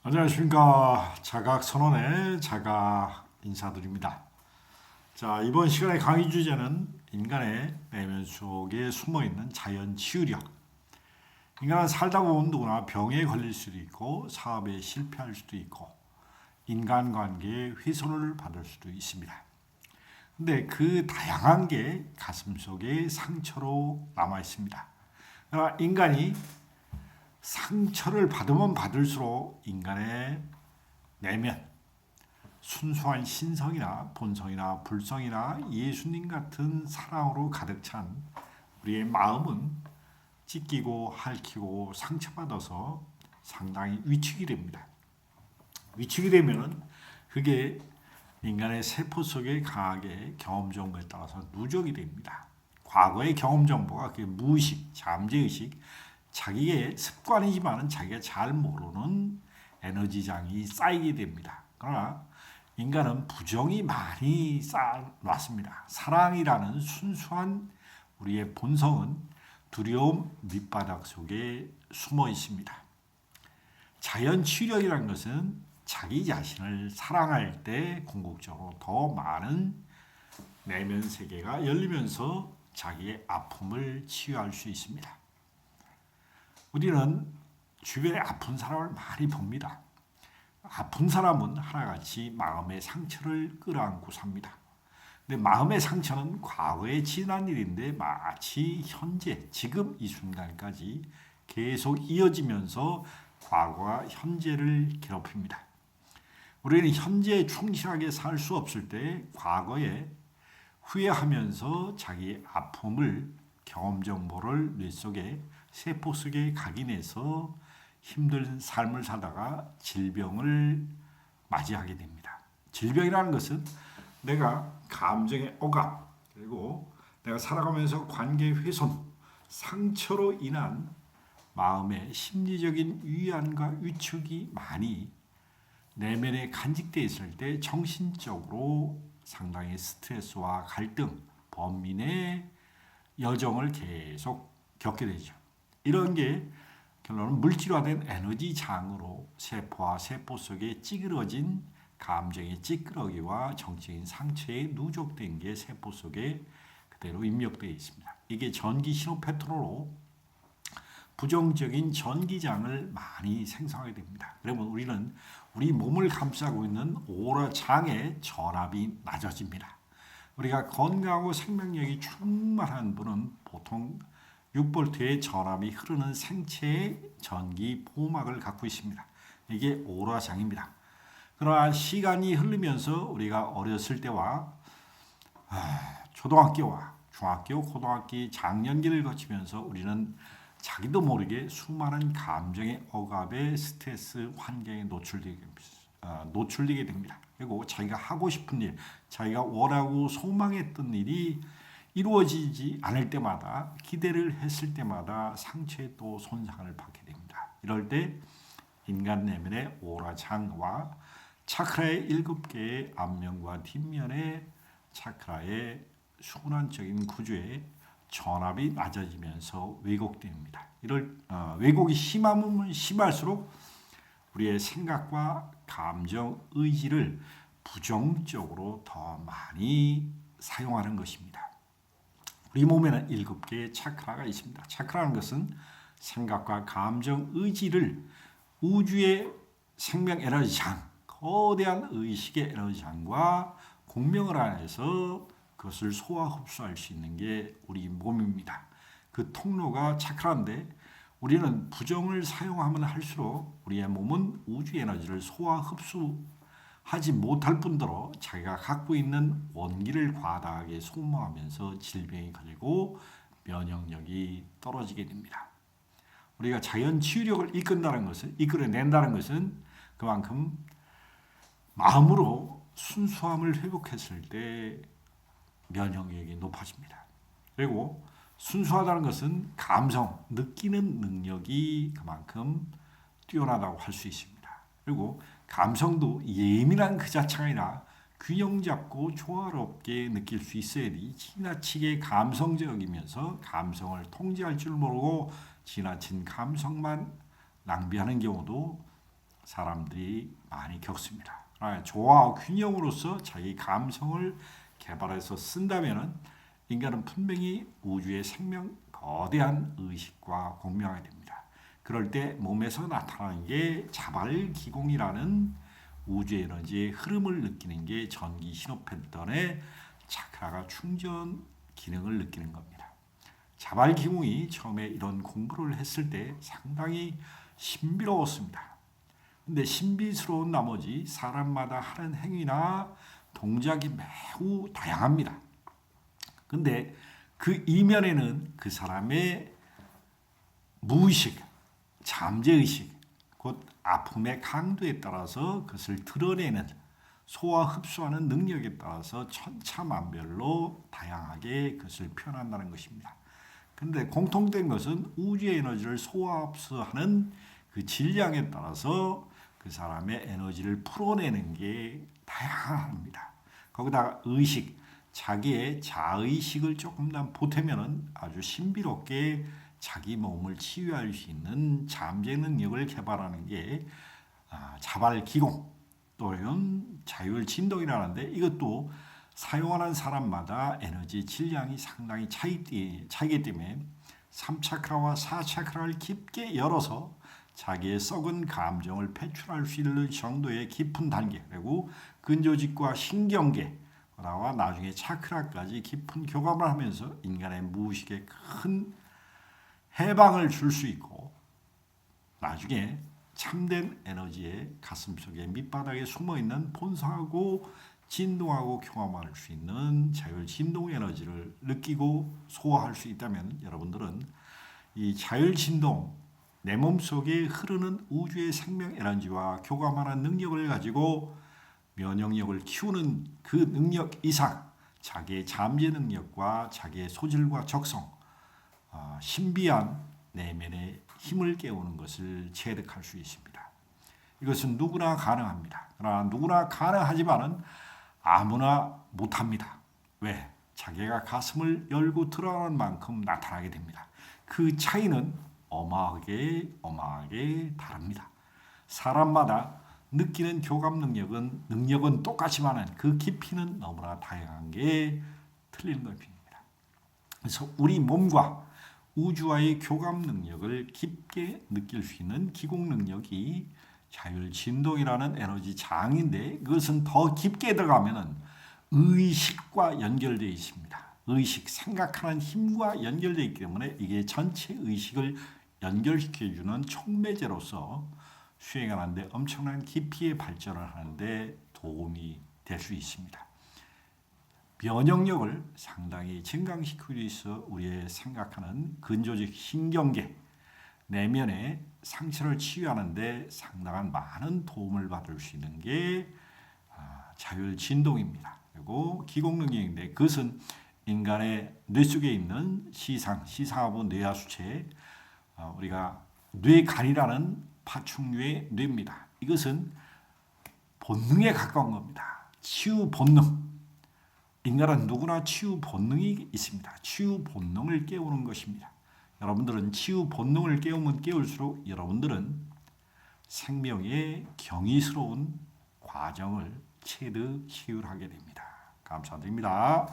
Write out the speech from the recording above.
안녕하십니까. 자각선언의 자각 인사드립니다. 자, 이번 시간의 강의 주제는 인간의 내면 속에 숨어있는 자연 치유력. 인간은 살다 보면 누구나 병에 걸릴 수도 있고 사업에 실패할 수도 있고 인간관계에 훼손을 받을 수도 있습니다. 근데 그 다양한 게 가슴 속에 상처로 남아 있습니다. 그러나 인간이 상처를 받으면 받을수록 인간의 내면, 순수한 신성이나 본성이나 불성이나 예수님 같은 사랑으로 가득 찬 우리의 마음은 찢기고 핥히고 상처받아서 상당히 위축이 됩니다. 위축이 되면 그게 인간의 세포 속에 강하게 경험 정보에 따라서 누적이 됩니다. 과거의 경험 정보가 그게 무의식, 잠재의식, 자기의 습관이지만 자기가 잘 모르는 에너지장이 쌓이게 됩니다. 그러나 인간은 부정이 많이 쌓아놨습니다. 사랑이라는 순수한 우리의 본성은 두려움 밑바닥 속에 숨어 있습니다. 자연 치유력이라는 것은 자기 자신을 사랑할 때 궁극적으로 더 많은 내면 세계가 열리면서 자기의 아픔을 치유할 수 있습니다. 우리는 주변에 아픈 사람을 많이 봅니다. 아픈 사람은 하나같이 마음의 상처를 끌어안고 삽니다. 근데 마음의 상처는 과거에 지난 일인데 마치 현재, 지금 이 순간까지 계속 이어지면서 과거와 현재를 괴롭힙니다. 우리는 현재에 충실하게 살 수 없을 때 과거에 후회하면서 자기의 아픔을 경험 정보를 뇌 속에 세포 속에 각인해서 힘든 삶을 살다가 질병을 맞이하게 됩니다. 질병이라는 것은 내가 감정의 억압 그리고 내가 살아가면서 관계 훼손, 상처로 인한 마음의 심리적인 위안과 위축이 많이 내면에 간직되어 있을 때 정신적으로 상당히 스트레스와 갈등, 번민의 여정을 계속 겪게 되죠. 이런 게 결론은 물질화된 에너지 장으로 세포와 세포 속에 찌그러진 감정의 찌끄러기와 정적인 상처에 누적된 게 세포 속에 그대로 입력되어 있습니다. 이게 전기 신호 패턴으로 부정적인 전기장을 많이 생성하게 됩니다. 그러면 우리는 우리 몸을 감싸고 있는 오라 장의 전압이 낮아집니다. 우리가 건강하고 생명력이 충만한 분은 보통 6볼트의 전압이 흐르는 생체의 전기 보호막을 갖고 있습니다. 이게 오라장입니다. 그러나 시간이 흐르면서 우리가 어렸을 때와 초등학교와 중학교, 고등학교, 작년기를 거치면서 우리는 자기도 모르게 수많은 감정의 억압에 스트레스 환경에 노출되게 됩니다. 그리고 자기가 하고 싶은 일, 자기가 원하고 소망했던 일이 이루어지지 않을 때마다 기대를 했을 때마다 상처에 또 손상을 받게 됩니다. 이럴 때 인간 내면의 오라장과 차크라의 7개의 앞면과 뒷면의 차크라의 순환적인 구조에 전압이 낮아지면서 왜곡됩니다. 이럴 왜곡이 심하면 심할수록 우리의 생각과 감정, 의지를 부정적으로 더 많이 사용하는 것입니다. 우리 몸에는 7개의 차크라가 있습니다. 차크라는 것은 생각과 감정, 의지를 우주의 생명 에너지장, 거대한 의식의 에너지장과 공명을 안에서 그것을 소화 흡수할 수 있는 게 우리 몸입니다. 그 통로가 차크라인데 우리는 부정을 사용하면 할수록 우리의 몸은 우주 에너지를 소화 흡수하지 못할 뿐더러 자기가 갖고 있는 원기를 과다하게 소모하면서 질병이 걸리고 면역력이 떨어지게 됩니다. 우리가 자연 치유력을 이끌어낸다는 것은 그만큼 마음으로 순수함을 회복했을 때 면역력이 높아집니다. 그리고 순수하다는 것은 감성, 느끼는 능력이 그만큼 뛰어나다고 할 수 있습니다. 그리고 감성도 예민한 그 자체가 아니라 균형 잡고 조화롭게 느낄 수 있어야지 지나치게 감성적이면서 감성을 통제할 줄 모르고 지나친 감성만 낭비하는 경우도 사람들이 많이 겪습니다. 조화와 균형으로서 자기 감성을 개발해서 쓴다면은 인간은 분명히 우주의 생명 거대한 의식과 공명하게 됩니다. 그럴 때 몸에서 나타나는 게 자발기공이라는 우주 에너지의 흐름을 느끼는 게 전기 신호 패턴의 차크라가 충전 기능을 느끼는 겁니다. 자발기공이 처음에 이런 공부를 했을 때 상당히 신비로웠습니다. 근데 신비스러운 나머지 사람마다 하는 행위나 동작이 매우 다양합니다. 근데 그 이면에는 그 사람의 무의식, 잠재의식, 곧 아픔의 강도에 따라서 그것을 드러내는 소화 흡수하는 능력에 따라서 천차만별로 다양하게 그것을 표현한다는 것입니다. 그런데 공통된 것은 우주의 에너지를 소화 흡수하는 그 질량에 따라서 그 사람의 에너지를 풀어내는 게 다양합니다. 거기다가 의식, 자기의 자의식을 조금 더 보태면 아주 신비롭게 자기 몸을 치유할 수 있는 잠재 능력을 개발하는 게 자발기공 또는 자율진동이라는데, 이것도 사용하는 사람마다 에너지 질량이 상당히 차이기 때문에 3차크라와 4차크라를 깊게 열어서 자기의 썩은 감정을 배출할 수 있는 정도의 깊은 단계, 그리고 근조직과 신경계, 나와 나중에 차크라까지 깊은 교감을 하면서 인간의 무의식에 큰 해방을 줄 수 있고, 나중에 참된 에너지의 가슴속에 밑바닥에 숨어있는 본성하고 진동하고 경험할 수 있는 자율진동 에너지를 느끼고 소화할 수 있다면, 여러분들은 이 자율진동, 내 몸속에 흐르는 우주의 생명 에너지와 교감하는 능력을 가지고 면역력을 키우는 그 능력 이상 자기의 잠재 능력과 자기의 소질과 적성, 신비한 내면의 힘을 깨우는 것을 체득할 수 있습니다. 이것은 누구나 가능합니다. 그러나 누구나 가능하지만은 아무나 못합니다. 왜? 자기가 가슴을 열고 드러나는 만큼 나타나게 됩니다. 그 차이는 어마어마하게 다릅니다. 사람마다 느끼는 교감 능력은 똑같지만 그 깊이는 너무나 다양한 게 틀린 것입니다. 그래서 우리 몸과 우주와의 교감 능력을 깊게 느낄 수 있는 기공 능력이 자율진동이라는 에너지 장인데, 그것은 더 깊게 들어가면 의식과 연결되어 있습니다. 의식, 생각하는 힘과 연결되어 있기 때문에 이게 전체 의식을 연결시켜주는 촉매제로서 수행하는데 엄청난 깊이의 발전을 하는데 도움이 될 수 있습니다. 면역력을 상당히 증강시키기 위해서 우리의 생각하는 근조직 신경계, 내면의 상처를 치유하는데 상당한 많은 도움을 받을 수 있는 게 자율진동입니다. 그리고 기공능력인데, 그것은 인간의 뇌 속에 있는 시상하부 뇌하수체, 우리가 뇌간이라는 파충류의 뇌입니다. 이것은 본능에 가까운 겁니다. 치유 본능. 인간은 누구나 치유 본능이 있습니다. 치유 본능을 깨우는 것입니다. 여러분들은 치유 본능을 깨우면 깨울수록 여러분들은 생명의 경이스러운 과정을 체득 치유하게 됩니다. 감사드립니다.